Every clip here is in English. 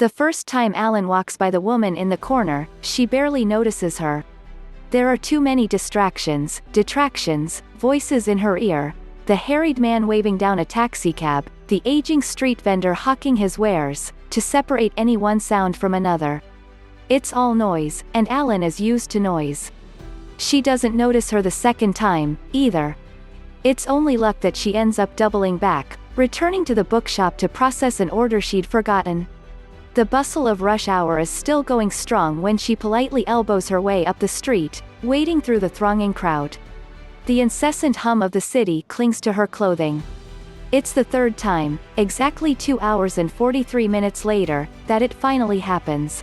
The first time Alin walks by the woman in the corner, she barely notices her. There are too many distractions, detractions, voices in her ear, the harried man waving down a taxicab, the aging street vendor hawking his wares, to separate any one sound from another. It's all noise, and Alin is used to noise. She doesn't notice her the second time, either. It's only luck that she ends up doubling back, returning to the bookshop to process an order she'd forgotten. The bustle of rush hour is still going strong when she politely elbows her way up the street, wading through the thronging crowd. The incessant hum of the city clings to her clothing. It's the third time, exactly 2 hours and 43 minutes later, that it finally happens.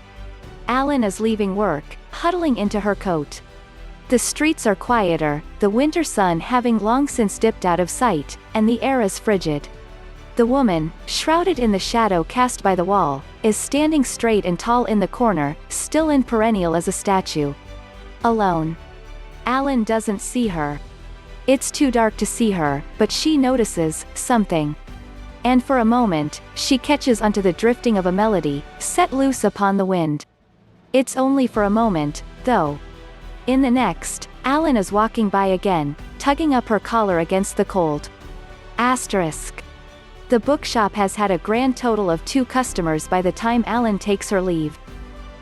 Alin is leaving work, huddling into her coat. The streets are quieter, the winter sun having long since dipped out of sight, and the air is frigid. The woman, shrouded in the shadow cast by the wall, is standing straight and tall in the corner, still and perennial as a statue. Alone. Alin doesn't see her. It's too dark to see her, but she notices something. And for a moment, she catches onto the drifting of a melody, set loose upon the wind. It's only for a moment, though. In the next, Alin is walking by again, tugging up her collar against the cold. Asterisk. The bookshop has had a grand total of 2 customers by the time Alin takes her leave.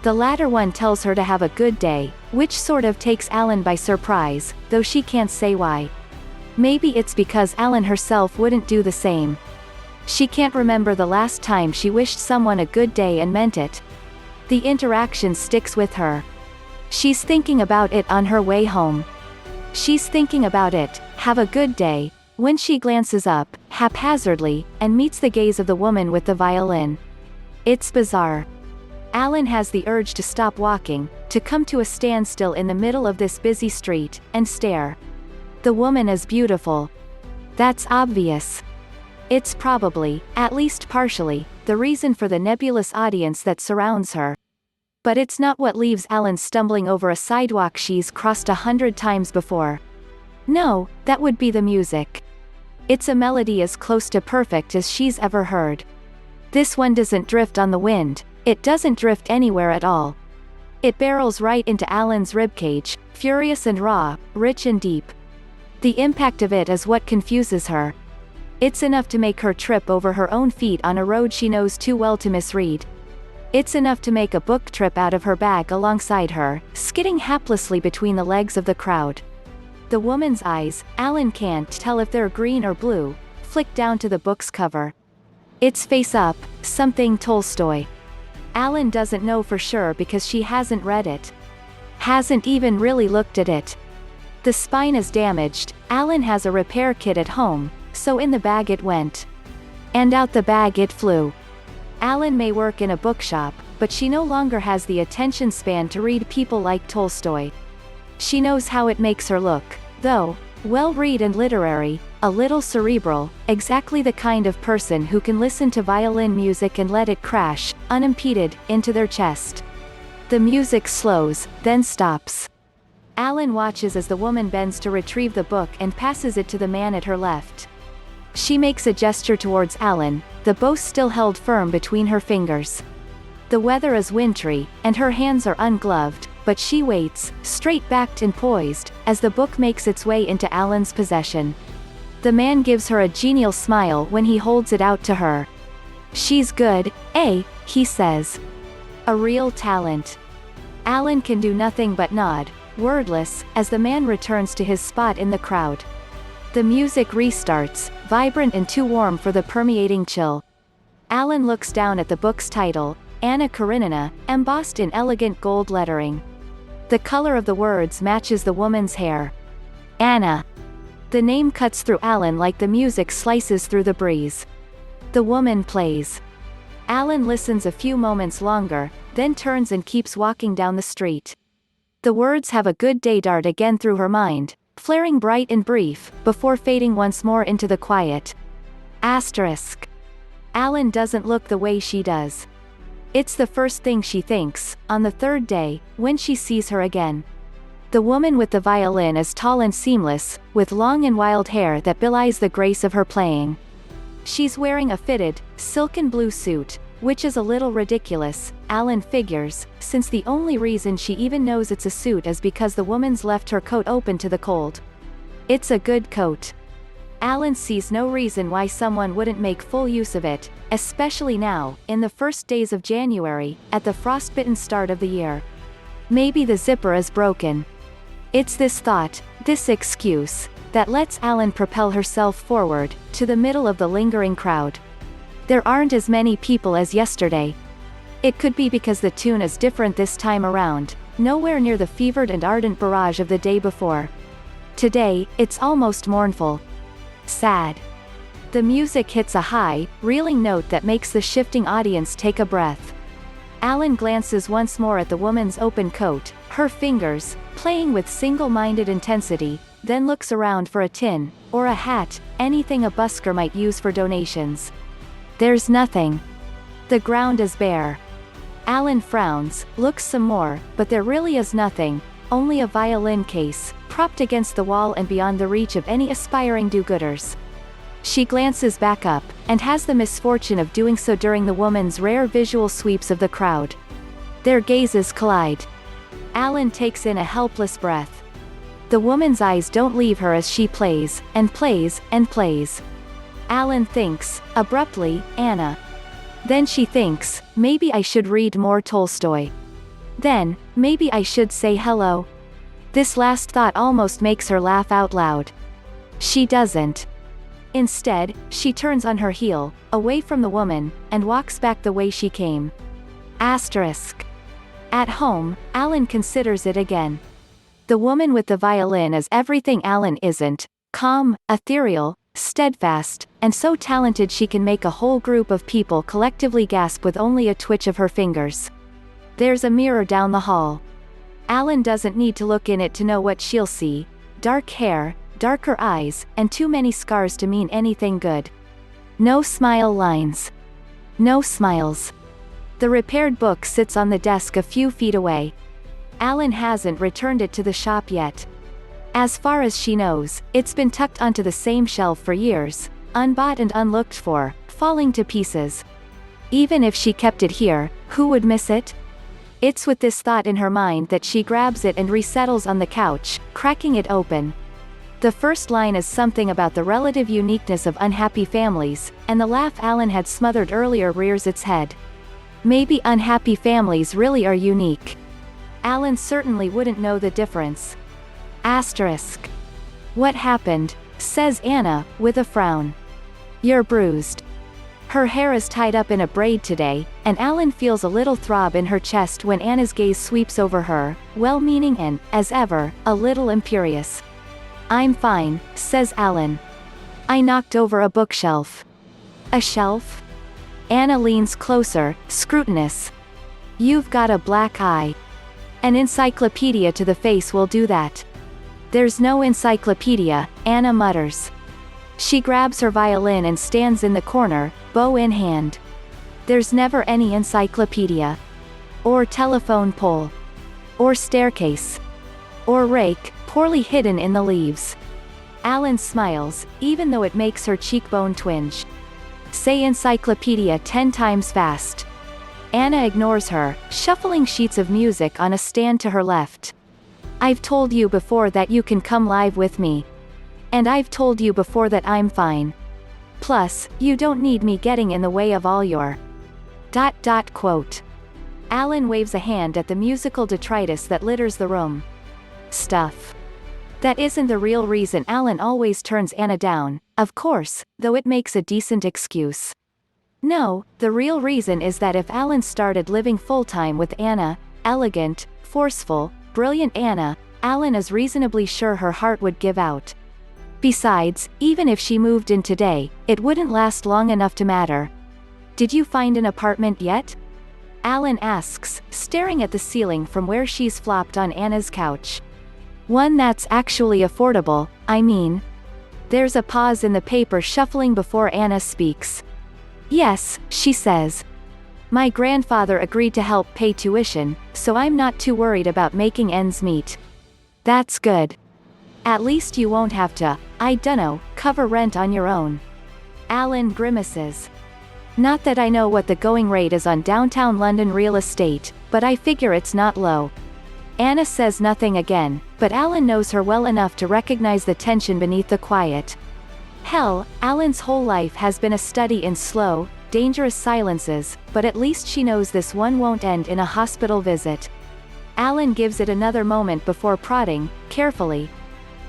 The latter one tells her to have a good day, which sort of takes Alin by surprise, though she can't say why. Maybe it's because Alin herself wouldn't do the same. She can't remember the last time she wished someone a good day and meant it. The interaction sticks with her. She's thinking about it on her way home. She's thinking about it, have a good day, when she glances up, haphazardly, and meets the gaze of the woman with the violin. It's bizarre. Alin has the urge to stop walking, to come to a standstill in the middle of this busy street, and stare. The woman is beautiful. That's obvious. It's probably, at least partially, the reason for the nebulous audience that surrounds her. But it's not what leaves Alin stumbling over a sidewalk she's crossed 100 times before. No, that would be the music. It's a melody as close to perfect as she's ever heard. This one doesn't drift on the wind, it doesn't drift anywhere at all. It barrels right into Alin's ribcage, furious and raw, rich and deep. The impact of it is what confuses her. It's enough to make her trip over her own feet on a road she knows too well to misread. It's enough to make a book trip out of her bag alongside her, skidding haplessly between the legs of the crowd. The woman's eyes, Alin can't tell if they're green or blue, flick down to the book's cover. It's face up, something Tolstoy. Alin doesn't know for sure because she hasn't read it. Hasn't even really looked at it. The spine is damaged, Alin has a repair kit at home, so in the bag it went. And out the bag it flew. Alin may work in a bookshop, but she no longer has the attention span to read people like Tolstoy. She knows how it makes her look, though, well-read and literary, a little cerebral, exactly the kind of person who can listen to violin music and let it crash, unimpeded, into their chest. The music slows, then stops. Alin watches as the woman bends to retrieve the book and passes it to the man at her left. She makes a gesture towards Alin, the bow still held firm between her fingers. The weather is wintry, and her hands are ungloved, but she waits, straight-backed and poised, as the book makes its way into Alin's possession. The man gives her a genial smile when he holds it out to her. "She's good, eh?" he says. A real talent. Alin can do nothing but nod, wordless, as the man returns to his spot in the crowd. The music restarts, vibrant and too warm for the permeating chill. Alin looks down at the book's title, Anna Karenina, embossed in elegant gold lettering. The color of the words matches the woman's hair. Anna. The name cuts through Alin like the music slices through the breeze. The woman plays. Alin listens a few moments longer, then turns and keeps walking down the street. The words "have a good day" dart again through her mind, flaring bright and brief, before fading once more into the quiet. Asterisk. Alin doesn't look the way she does. It's the first thing she thinks, on the third day, when she sees her again. The woman with the violin is tall and seamless, with long and wild hair that belies the grace of her playing. She's wearing a fitted, silken blue suit, Which is a little ridiculous, Alin figures, since the only reason she even knows it's a suit is because the woman's left her coat open to the cold. It's a good coat. Alin sees no reason why someone wouldn't make full use of it, especially now, in the first days of January, at the frostbitten start of the year. Maybe the zipper is broken. It's this thought, this excuse, that lets Alin propel herself forward, to the middle of the lingering crowd. There aren't as many people as yesterday. It could be because the tune is different this time around, nowhere near the fevered and ardent barrage of the day before. Today, it's almost mournful. Sad. The music hits a high, reeling note that makes the shifting audience take a breath. Alin glances once more at the woman's open coat, her fingers, playing with single-minded intensity, then looks around for a tin, or a hat, anything a busker might use for donations. There's nothing. The ground is bare. Alin frowns, looks some more, but there really is nothing, only a violin case, propped against the wall and beyond the reach of any aspiring do-gooders. She glances back up, and has the misfortune of doing so during the woman's rare visual sweeps of the crowd. Their gazes collide. Alin takes in a helpless breath. The woman's eyes don't leave her as she plays, and plays, and plays. Alin thinks, abruptly, Anna. Then she thinks, maybe I should read more Tolstoy. Then, maybe I should say hello. This last thought almost makes her laugh out loud. She doesn't. Instead, she turns on her heel, away from the woman, and walks back the way she came. Asterisk. At home, Alin considers it again. The woman with the violin is everything Alin isn't, calm, ethereal, steadfast, and so talented she can make a whole group of people collectively gasp with only a twitch of her fingers. There's a mirror down the hall. Alin doesn't need to look in it to know what she'll see: dark hair, darker eyes, and too many scars to mean anything good. No smile lines. No smiles. The repaired book sits on the desk a few feet away. Alin hasn't returned it to the shop yet. As far as she knows, it's been tucked onto the same shelf for years, unbought and unlooked for, falling to pieces. Even if she kept it here, who would miss it? It's with this thought in her mind that she grabs it and resettles on the couch, cracking it open. The first line is something about the relative uniqueness of unhappy families, and the laugh Alin had smothered earlier rears its head. Maybe unhappy families really are unique. Alin certainly wouldn't know the difference. Asterisk. What happened? Says Anna, with a frown. You're bruised. Her hair is tied up in a braid today, and Alin feels a little throb in her chest when Anna's gaze sweeps over her, well-meaning and, as ever, a little imperious. I'm fine, says Alin. I knocked over a bookshelf. A shelf? Anna leans closer, scrutinous. You've got a black eye. An encyclopedia to the face will do that. There's no encyclopedia, Anna mutters. She grabs her violin and stands in the corner, bow in hand. There's never any encyclopedia. Or telephone pole. Or staircase. Or rake, poorly hidden in the leaves. Alin smiles, even though it makes her cheekbone twinge. Say encyclopedia 10 times fast. Anna ignores her, shuffling sheets of music on a stand to her left. I've told you before that you can come live with me. And I've told you before that I'm fine. Plus, you don't need me getting in the way of all your... ... quote. Alin waves a hand at the musical detritus that litters the room. Stuff. That isn't the real reason Alin always turns Anna down, of course, though it makes a decent excuse. No, the real reason is that if Alin started living full-time with Anna, elegant, forceful, brilliant Anna, Alin is reasonably sure her heart would give out. Besides, even if she moved in today, it wouldn't last long enough to matter. Did you find an apartment yet? Alin asks, staring at the ceiling from where she's flopped on Anna's couch. One that's actually affordable, I mean. There's a pause in the paper shuffling before Anna speaks. Yes, she says. My grandfather agreed to help pay tuition, so I'm not too worried about making ends meet. That's good. At least you won't have to, I dunno, cover rent on your own. Alin grimaces. Not that I know what the going rate is on downtown London real estate, but I figure it's not low. Anna says nothing again, but Alin knows her well enough to recognize the tension beneath the quiet. Hell, Alin's whole life has been a study in slow, dangerous silences, but at least she knows this one won't end in a hospital visit. Alin gives it another moment before prodding, carefully.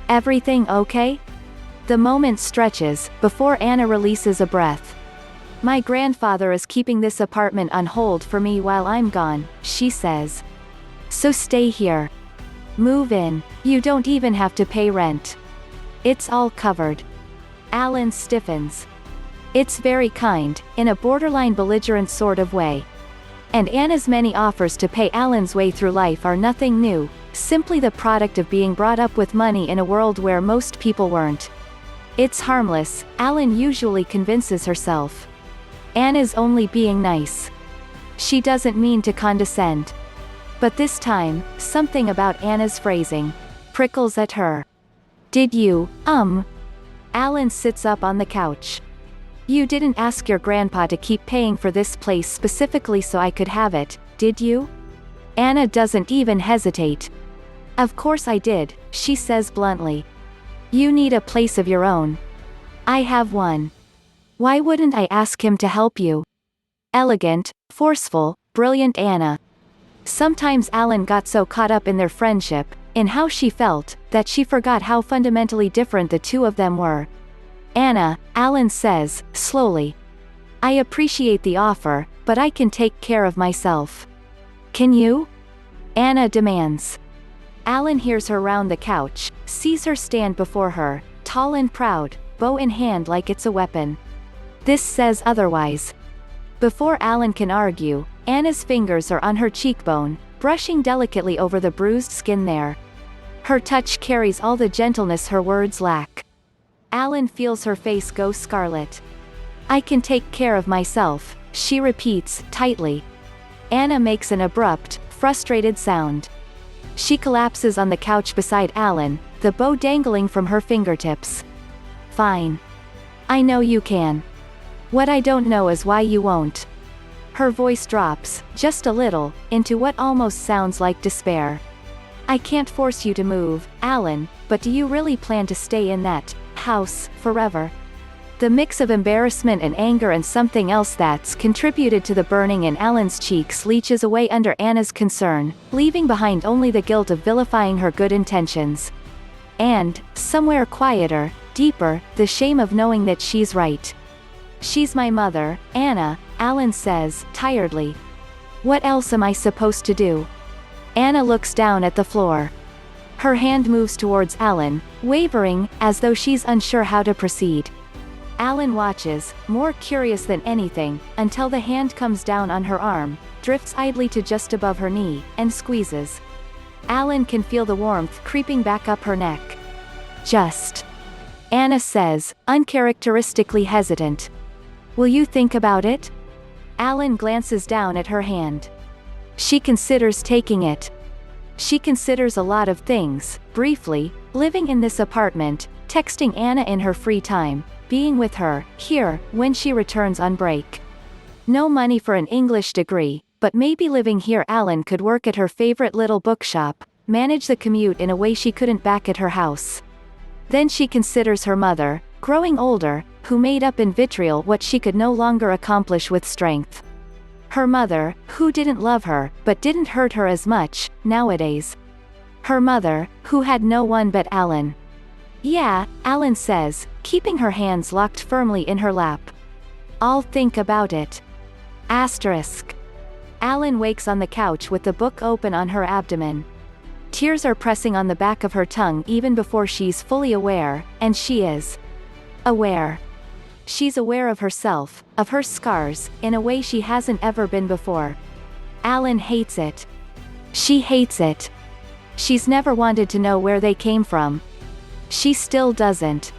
Everything okay? The moment stretches, before Anna releases a breath. My grandfather is keeping this apartment on hold for me while I'm gone, she says. So stay here. Move in. You don't even have to pay rent. It's all covered. Alin stiffens. It's very kind, in a borderline belligerent sort of way. And Anna's many offers to pay Alin's way through life are nothing new, simply the product of being brought up with money in a world where most people weren't. It's harmless, Alin usually convinces herself. Anna's only being nice. She doesn't mean to condescend. But this time, something about Anna's phrasing prickles at her. Did you, Alin sits up on the couch. You didn't ask your grandpa to keep paying for this place specifically so I could have it, did you? Anna doesn't even hesitate. Of course I did, she says bluntly. You need a place of your own. I have one. Why wouldn't I ask him to help you? Elegant, forceful, brilliant Anna. Sometimes Alin got so caught up in their friendship, in how she felt, that she forgot how fundamentally different the two of them were. Anna, Alin says, slowly. I appreciate the offer, but I can take care of myself. Can you? Anna demands. Alin hears her round the couch, sees her stand before her, tall and proud, bow in hand like it's a weapon. This says otherwise. Before Alin can argue, Anna's fingers are on her cheekbone, brushing delicately over the bruised skin there. Her touch carries all the gentleness her words lack. Alin feels her face go scarlet. I can take care of myself, she repeats, tightly. Anna makes an abrupt, frustrated sound. She collapses on the couch beside Alin, the bow dangling from her fingertips. Fine. I know you can. What I don't know is why you won't. Her voice drops, just a little, into what almost sounds like despair. I can't force you to move, Alin, but do you really plan to stay in that house forever? The mix of embarrassment and anger and something else that's contributed to the burning in Alin's cheeks leaches away under Anna's concern, leaving behind only the guilt of vilifying her good intentions. And, somewhere quieter, deeper, the shame of knowing that she's right. She's my mother, Anna, Alin says, tiredly. What else am I supposed to do? Anna looks down at the floor. Her hand moves towards Alin, wavering, as though she's unsure how to proceed. Alin watches, more curious than anything, until the hand comes down on her arm, drifts idly to just above her knee, and squeezes. Alin can feel the warmth creeping back up her neck. Just. Anna says, uncharacteristically hesitant. Will you think about it? Alin glances down at her hand. She considers taking it. She considers a lot of things, briefly, living in this apartment, texting Anna in her free time, being with her, here, when she returns on break. No money for an English degree, but maybe living here Alin could work at her favorite little bookshop, manage the commute in a way she couldn't back at her house. Then she considers her mother, growing older, who made up in vitriol what she could no longer accomplish with strength. Her mother, who didn't love her, but didn't hurt her as much, nowadays. Her mother, who had no one but Alin. Yeah, Alin says, keeping her hands locked firmly in her lap. I'll think about it. Asterisk. Alin wakes on the couch with the book open on her abdomen. Tears are pressing on the back of her tongue even before she's fully aware, and she is. Aware. She's aware of herself, of her scars, in a way she hasn't ever been before. Alin hates it. She hates it. She's never wanted to know where they came from. She still doesn't.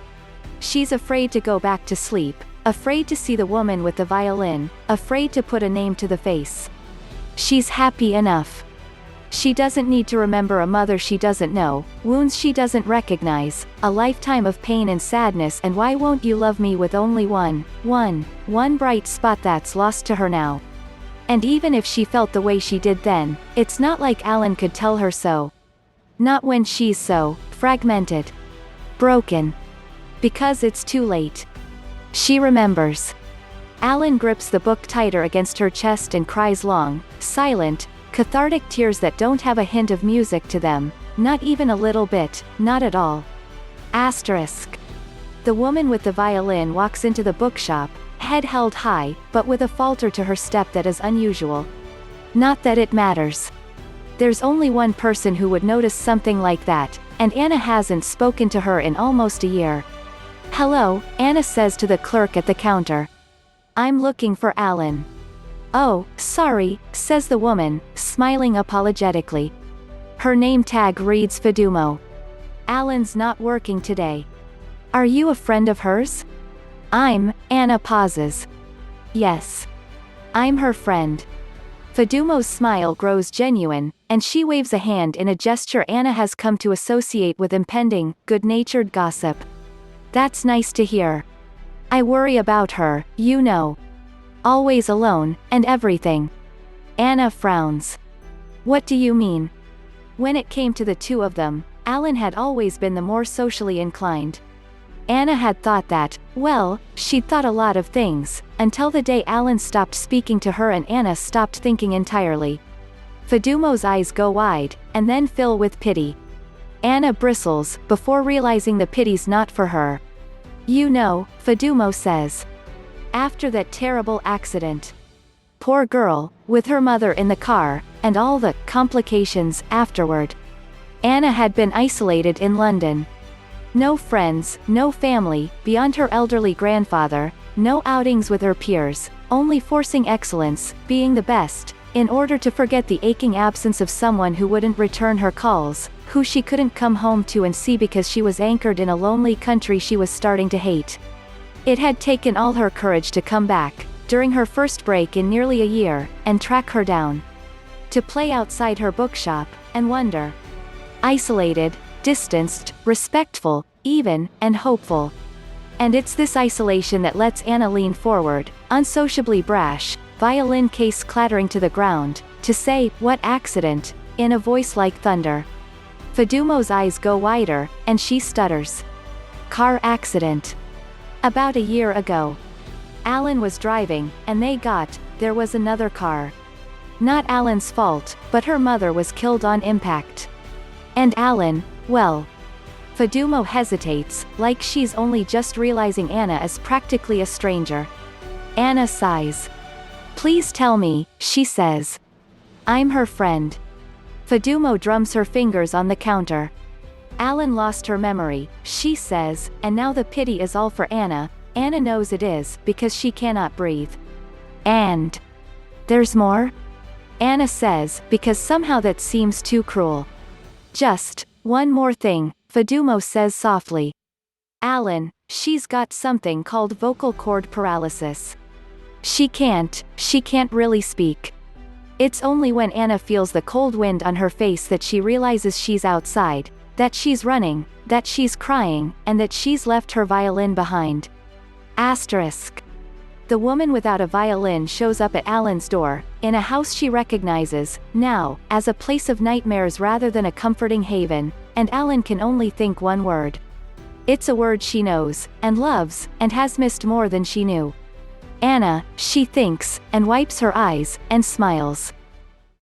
She's afraid to go back to sleep, afraid to see the woman with the violin, afraid to put a name to the face. She's happy enough. She doesn't need to remember a mother she doesn't know, wounds she doesn't recognize, a lifetime of pain and sadness, and why won't you love me with only one bright spot that's lost to her now. And even if she felt the way she did then, it's not like Alin could tell her so. Not when she's so fragmented. Broken. Because it's too late. She remembers. Alin grips the book tighter against her chest and cries long, silent, cathartic tears that don't have a hint of music to them, not even a little bit, not at all. Asterisk. The woman with the violin walks into the bookshop, head held high, but with a falter to her step that is unusual. Not that it matters. There's only one person who would notice something like that, and Anna hasn't spoken to her in almost a year. "Hello," Anna says to the clerk at the counter. "I'm looking for Alin." "Oh, sorry," says the woman, smiling apologetically. Her name tag reads Fedumo. "Alin's not working today. Are you a friend of hers?" Anna pauses. "Yes. I'm her friend." Fedumo's smile grows genuine, and she waves a hand in a gesture Anna has come to associate with impending, good-natured gossip. "That's nice to hear. I worry about her, you know. Always alone, and everything." Anna frowns. "What do you mean?" When it came to the two of them, Alin had always been the more socially inclined. Anna had thought that, well, she'd thought a lot of things, until the day Alin stopped speaking to her and Anna stopped thinking entirely. Fedumo's eyes go wide, and then fill with pity. Anna bristles, before realizing the pity's not for her. "You know," Fedumo says. "After that terrible accident. Poor girl, with her mother in the car, and all the complications afterward. Anna had been isolated in London. No friends, no family, beyond her elderly grandfather, no outings with her peers, only forcing excellence, being the best, in order to forget the aching absence of someone who wouldn't return her calls, who she couldn't come home to and see because she was anchored in a lonely country she was starting to hate. It had taken all her courage to come back, during her first break in nearly a year, and track her down. To play outside her bookshop, and wonder. Isolated, distanced, respectful, even, and hopeful. And it's this isolation that lets Anna lean forward, unsociably brash, violin case clattering to the ground, to say, "What accident?" in a voice like thunder. Fedumo's eyes go wider, and she stutters. "Car accident. About a year ago. Alin was driving, and there was another car. Not Alin's fault, but her mother was killed on impact. And Alin, well." Fedumo hesitates, like she's only just realizing Anna is practically a stranger. Anna sighs. "Please tell me," she says. "I'm her friend." Fedumo drums her fingers on the counter. "Alin lost her memory," she says, "and now the pity is all for Anna. Anna knows it is, because she cannot breathe." "And there's more?" Anna says, because somehow that seems too cruel. "Just one more thing," Fedumo says softly. "Alin, she's got something called vocal cord paralysis. She can't really speak." It's only when Anna feels the cold wind on her face that she realizes she's outside, that she's running, that she's crying, and that she's left her violin behind. Asterisk. The woman without a violin shows up at Alin's door, in a house she recognizes, now, as a place of nightmares rather than a comforting haven, and Alin can only think one word. It's a word she knows, and loves, and has missed more than she knew. "Anna," she thinks, and wipes her eyes, and smiles.